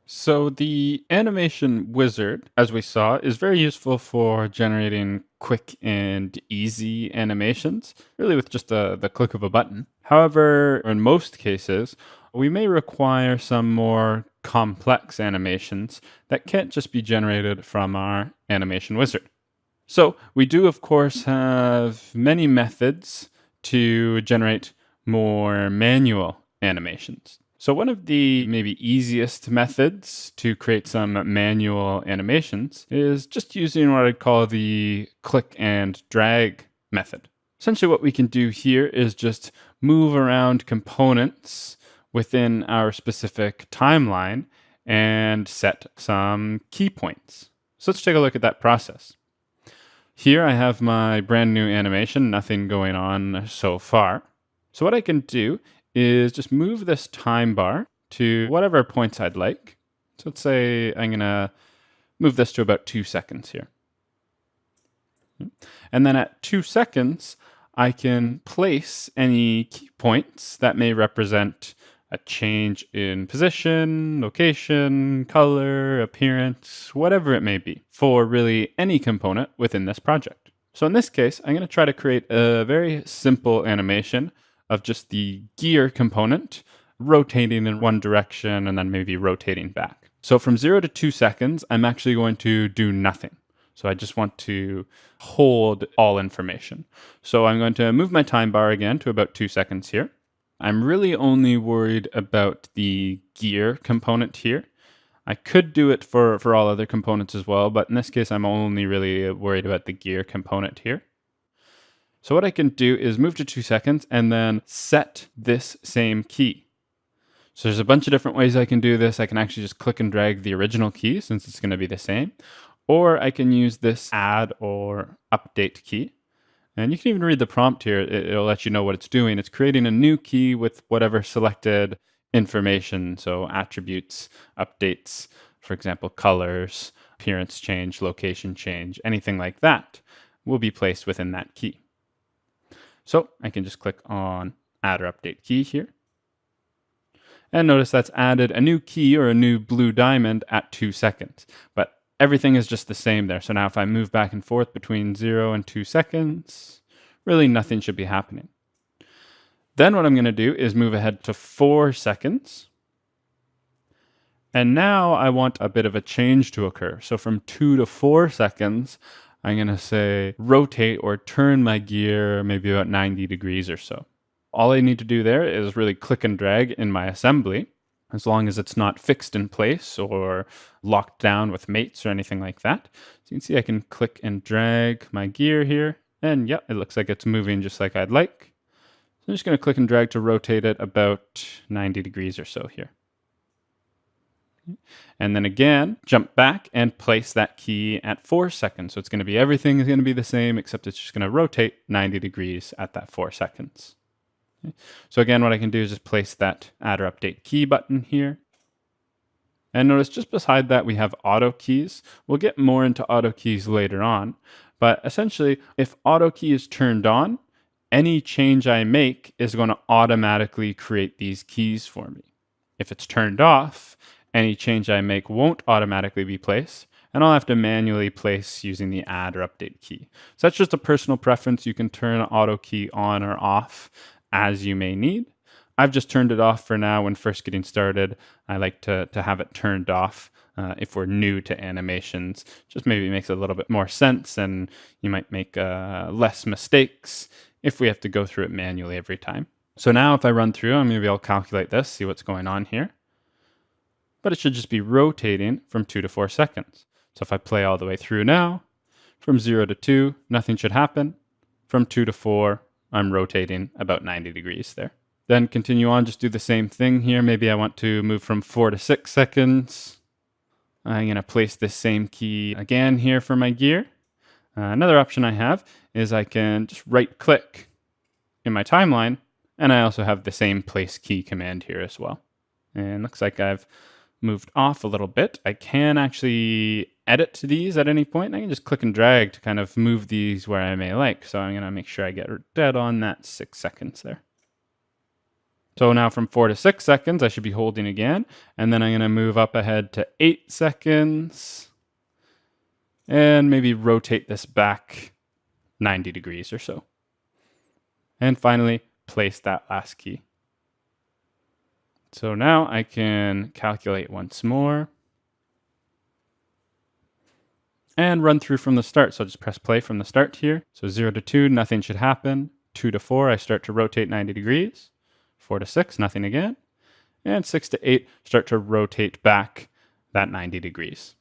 So the animation wizard, as we saw, is very useful for generating quick and easy animations, really with just the click of a button. However, in most cases, we may require some more complex animations that can't just be generated from our animation wizard. So we do, of course, have many methods to generate more manual animations. So one of the maybe easiest methods to create some manual animations is just using what I'd call the click and drag method. Essentially what we can do here is just move around components within our specific timeline and set some key points. So let's take a look at that process. Here I have my brand new animation, nothing going on so far. So what I can do is just move this time bar to whatever points I'd like. So let's say I'm gonna move this to about 2 seconds here. And then at 2 seconds, I can place any key points that may represent a change in position, location, color, appearance, whatever it may be, for really any component within this project. So in this case, I'm going to try to create a very simple animation of just the gear component rotating in one direction and then maybe rotating back. So from 0 to 2 seconds, I'm actually going to do nothing. So I just want to hold all information. So I'm going to move my time bar again to about 2 seconds here. I'm really only worried about the gear component here. I could do it for all other components as well, but in this case, I'm only really worried about the gear component here. So what I can do is move to 2 seconds and then set this same key. So there's a bunch of different ways I can do this. I can actually just click and drag the original key since it's going to be the same, or I can use this add or update key. And you can even read the prompt here. It'll let you know what it's doing. It's creating a new key with whatever selected information. So attributes, updates, for example, colors, appearance change, location change, anything like that will be placed within that key. So I can just click on add or update key here. And notice that's added a new key or a new blue diamond at 2 seconds. But everything is just the same there. So now if I move back and forth between 0 and 2 seconds, really nothing should be happening. Then what I'm going to do is move ahead to 4 seconds. And now I want a bit of a change to occur. So from 2 to 4 seconds, I'm going to say rotate or turn my gear maybe about 90 degrees or so. All I need to do there is really click and drag in my assembly, as long as it's not fixed in place or locked down with mates or anything like that. So you can see I can click and drag my gear here, and yep, it looks like it's moving just like I'd like. So I'm just going to click and drag to rotate it about 90 degrees or so here. And then again, jump back and place that key at 4 seconds. So it's going to be, everything is going to be the same, except it's just going to rotate 90 degrees at that 4 seconds. So again, what I can do is just place that add or update key button here. And notice just beside that, we have auto keys. We'll get more into auto keys later on. But essentially, if auto key is turned on, any change I make is going to automatically create these keys for me. If it's turned off, any change I make won't automatically be placed, and I'll have to manually place using the add or update key. So that's just a personal preference. You can turn auto key on or off as you may need. I've just turned it off for now when first getting started. I like to have it turned off if we're new to animations. Just maybe makes a little bit more sense, and you might make less mistakes if we have to go through it manually every time. So now if I run through, maybe I'll calculate this, see what's going on here. But it should just be rotating from 2 to 4 seconds. So if I play all the way through now, from 0 to 2, nothing should happen. From 2 to 4, I'm rotating about 90 degrees there. Then continue on, just do the same thing here. Maybe I want to move from 4 to 6 seconds. I'm going to place this same key again here for my gear. Another option I have is I can just right click in my timeline, and I also have the same place key command here as well. And looks like I've moved off a little bit. I can actually edit these at any point. I can just click and drag to kind of move these where I may like. So I'm going to make sure I get dead on that 6 seconds there. So now from 4 to 6 seconds, I should be holding again. And then I'm going to move up ahead to 8 seconds. And maybe rotate this back 90 degrees or so. And finally, place that last key. So now I can calculate once more. And run through from the start. So I'll just press play from the start here. So 0 to 2, nothing should happen. 2 to 4, I start to rotate 90 degrees. 4 to 6, nothing again. And 6 to 8, start to rotate back that 90 degrees.